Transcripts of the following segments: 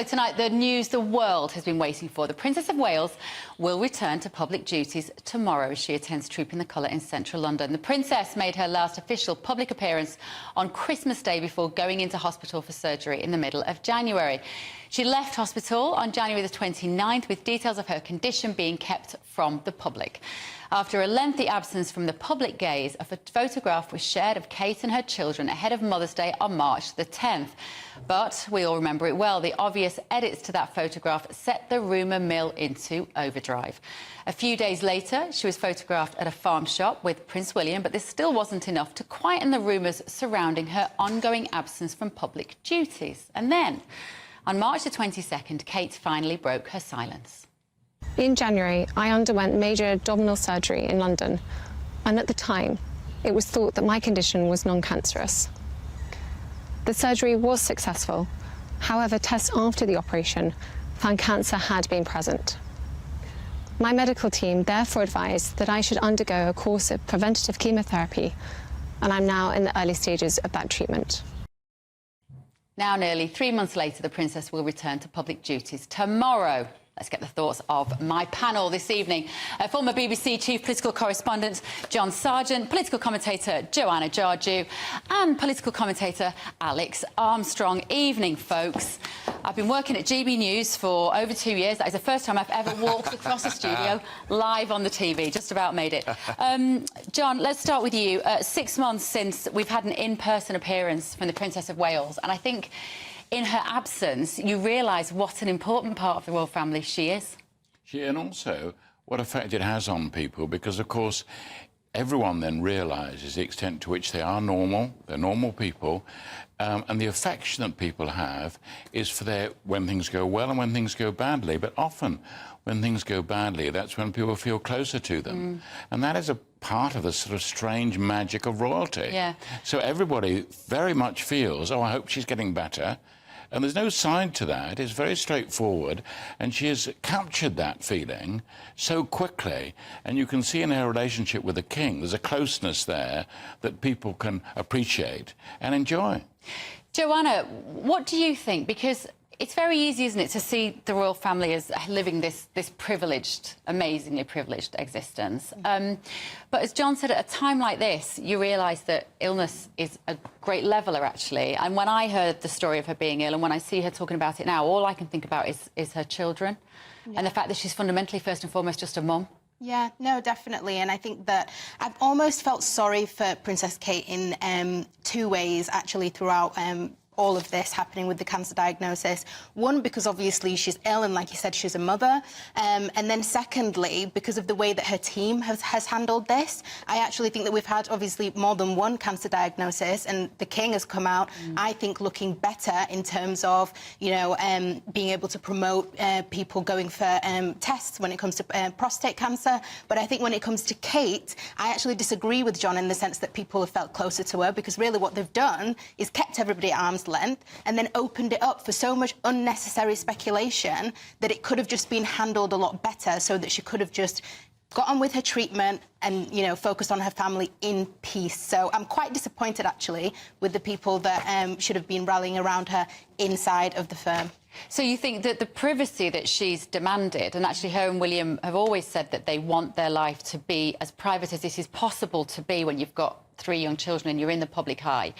Tonight, the news the world has been waiting for. The Princess of Wales will return to public duties tomorrow as she attends Trooping the Colour in central London. The Princess made her last official public appearance on Christmas Day before going into hospital for surgery in the middle of January. She left hospital on January the 29th with details of her condition being kept from the public. After a lengthy absence from the public gaze, a photograph was shared of Kate and her children ahead of Mother's Day on March the 10th. But we all remember it well. The obvious edits to that photograph set the rumour mill into overdrive. A few days later, she was photographed at a farm shop with Prince William, but this still wasn't enough to quieten the rumours surrounding her ongoing absence from public duties. And then, on March the 22nd, Kate finally broke her silence. In January, I underwent major abdominal surgery in London, and at the time, it was thought that my condition was non-cancerous. The surgery was successful. However, tests after the operation found cancer had been present. My medical team therefore advised that I should undergo a course of preventative chemotherapy, and I'm now in the early stages of that treatment. Now, nearly 3 months later, the Princess will return to public duties tomorrow. Let's get the thoughts of my panel this evening. Former BBC Chief Political Correspondent John Sargent, political commentator Joanna Jarjue and political commentator Alex Armstrong. Evening, folks. I've been working at GBNews for over 2 years. That is the first time I've ever walked across a studio live on the TV. Just about made it. John, let's start with you. 6 months since we've had an in-person appearance from the Princess of Wales, and I think in her absence, you realise what an important part of the royal family she is. And also what effect it has on people, because, of course, everyone then realises the extent to which they are normal, they're normal people, and the affection that people have is for when things go well and when things go badly. But often, when things go badly, that's when people feel closer to them. And that is a part of the sort of strange magic of royalty. Yeah. So everybody very much feels, oh, I hope she's getting better. And there's no side to that. It's very straightforward. And she has captured that feeling so quickly. And you can see in her relationship with the king, there's a closeness there that people can appreciate and enjoy. Joanna, what do you think? Because it's very easy, isn't it, to see the royal family as living this privileged, amazingly privileged existence. But as John said, at a time like this, you realise that illness is a great leveller, actually. And when I heard the story of her being ill and when I see her talking about it now, all I can think about is her children and the fact that she's fundamentally, first and foremost, just a mum. Yeah, no, definitely. And I think that I've almost felt sorry for Princess Kate in two ways, actually, throughout all of this happening with the cancer diagnosis. One, because obviously she's ill and, like you said, she's a mother. And then secondly, because of the way that her team has handled this. I actually think that we've had, obviously, more than one cancer diagnosis, and the king has come out, I think, looking better in terms of, you know, being able to promote people going for tests when it comes to prostate cancer. But I think when it comes to Kate, I actually disagree with John in the sense that people have felt closer to her, because really what they've done is kept everybody at arm's length and then opened it up for so much unnecessary speculation that it could have just been handled a lot better, so that she could have just got on with her treatment and, you know, focused on her family in peace. So I'm quite disappointed, actually, with the people that should have been rallying around her inside of the firm. So you think that the privacy that she's demanded, and actually her and William have always said that they want their life to be as private as it is possible to be when you've got 3 young children and you're in the public eye.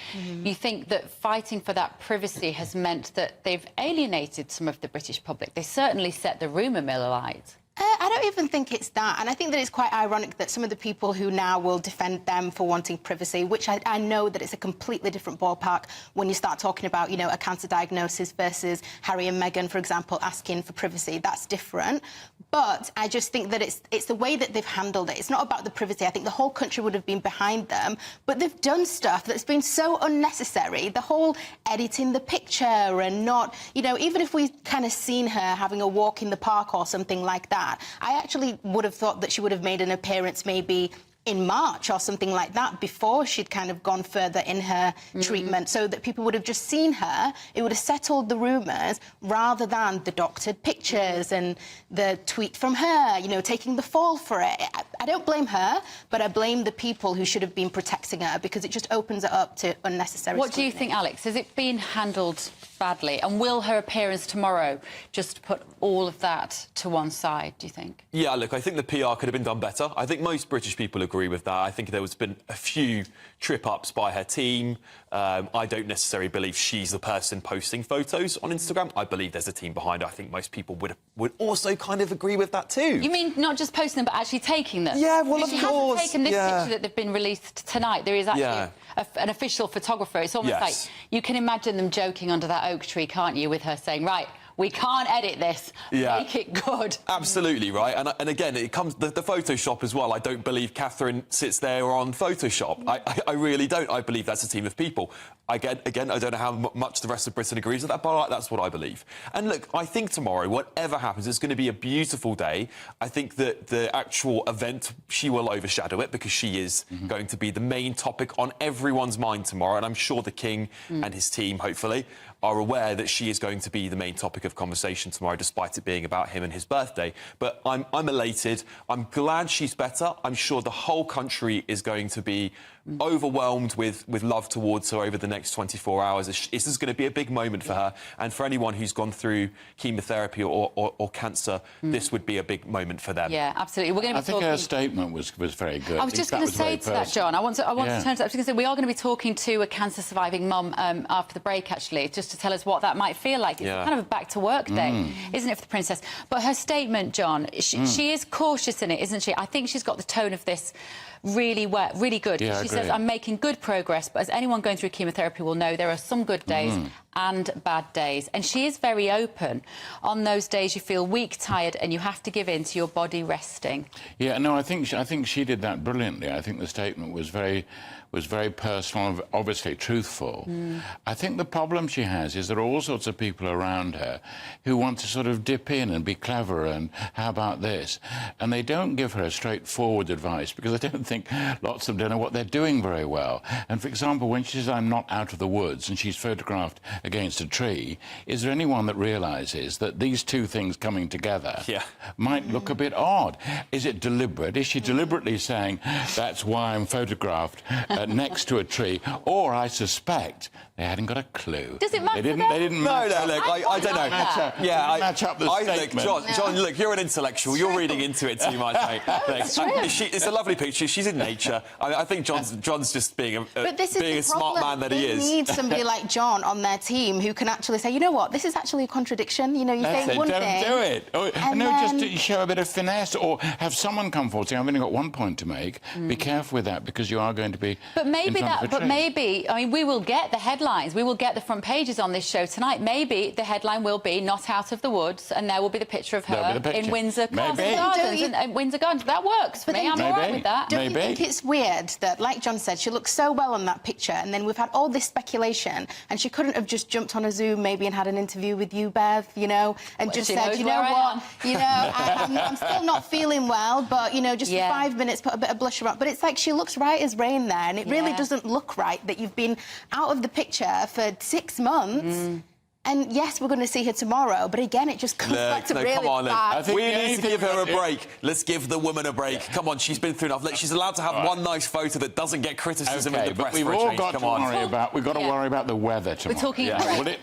You think that fighting for that privacy has meant that they've alienated some of the British public? They certainly set the rumour mill alight. I don't even think it's that. And I think that it's quite ironic that some of the people who now will defend them for wanting privacy, which I know that it's a completely different ballpark when you start talking about, you know, a cancer diagnosis versus Harry and Meghan, for example, asking for privacy. That's different. But I just think that it's the way that they've handled it. It's not about the privacy. I think the whole country would have been behind them. But they've done stuff that's been so unnecessary. The whole editing the picture and not, you know, even if we kind of seen her having a walk in the park or something like that, I actually would have thought that she would have made an appearance maybe in March or something like that, before she'd kind of gone further in her treatment, so that people would have just seen her. It would have settled the rumours, rather than the doctored pictures and the tweet from her, you know, taking the fall for it. I don't blame her, but I blame the people who should have been protecting her, because it just opens it up to unnecessary What do you scrutiny. think, Alex? Has it been handled badly. And will her appearance tomorrow just put all of that to one side, do you think? Yeah, look, I think the PR could have been done better. I think most British people agree with that. I think there has been a few trip-ups by her team. I don't necessarily believe she's the person posting photos on Instagram. I believe there's a team behind her. I think most people would also kind of agree with that too. You mean not just posting them, but actually taking them? Yeah, well, of she course. Hasn't taken this picture that they've been released tonight. There is actually an official photographer. It's almost like you can imagine them joking under that oak tree, can't you, with her saying, right, we can't edit this, make it good. Absolutely, right. And again, it comes the Photoshop as well. I don't believe Catherine sits there on Photoshop. I really don't. I believe that's a team of people. Again, I don't know how much the rest of Britain agrees with that, but that's what I believe. And look, I think tomorrow, whatever happens, it's going to be a beautiful day. I think that the actual event, she will overshadow it because she is going to be the main topic on everyone's mind tomorrow. And I'm sure the King and his team, hopefully, are aware that she is going to be the main topic of conversation tomorrow, despite it being about him and his birthday. But I'm elated. I'm glad she's better. I'm sure the whole country is going to be overwhelmed with love towards her over the next 24 hours. This is going to be a big moment for her. And for anyone who's gone through chemotherapy or cancer, this would be a big moment for them. Yeah, absolutely. We're going to be I think her statement was very good. I was just going to say to that, John, I want to turn to that. I was going to say we are going to be talking to a cancer-surviving mum after the break, actually, just to tell us what that might feel like. It's kind of a back-to-work day, isn't it, for the Princess? But her statement, John, she is cautious in it, isn't she? I think she's got the tone of this really good. Yeah, she says, I'm making good progress, but as anyone going through chemotherapy will know, there are some good days and bad days. And she is very open. On those days you feel weak, tired, and you have to give in to your body resting. Yeah, no, I think she did that brilliantly. I think the statement was very personal and obviously truthful. I think the problem she has is there are all sorts of people around her who want to sort of dip in and be clever and how about this? And they don't give her a straightforward advice because I don't think lots of them don't know what they're doing very well. And for example, when she says, I'm not out of the woods, and she's photographed against a tree, is there anyone that realises that these two things coming together might look a bit odd? Is it deliberate? Is she deliberately saying, that's why I'm photographed next to a tree? Or I suspect they hadn't got a clue. Does it matter? They didn't match No, look, I don't know. Match up the statement. Look, John, look, you're an intellectual. You're reading into it too much, mate. It's a lovely picture. She's in nature. I think John's just being a smart man that he is. They need somebody like John on their team who can actually say, you know what, this is actually a contradiction. You know, you say one thing. Don't do it. Just to show a bit of finesse, or have someone come forward saying, I've only got one point to make. Be careful with that because you are going to be. But maybe I mean, we will get the headlines. We will get the front pages on this show tonight. Maybe the headline will be "Not out of the woods," and there will be the picture of her in Windsor Castle Gardens and Windsor Gardens. That works for me. I'm all right with that. Don't you think it's weird that, like John said, she looks so well on that picture, and then we've had all this speculation, and she couldn't have just jumped on a Zoom maybe and had an interview with you, Bev, you know, and just said, you know what, you know, I'm still not feeling well, but you know, just for 5 minutes, put a bit of blush around. But it's like she looks right as rain there, and it really doesn't look right that you've been out of the picture for 6 months. And yes, we're going to see her tomorrow, but again, it just comes back to really bad. We need to give her a break. Let's give the woman a break. Come on, she's been through enough. She's allowed to have one nice photo that doesn't get criticism in the press. But we've all got to worry about the weather tomorrow. We're talking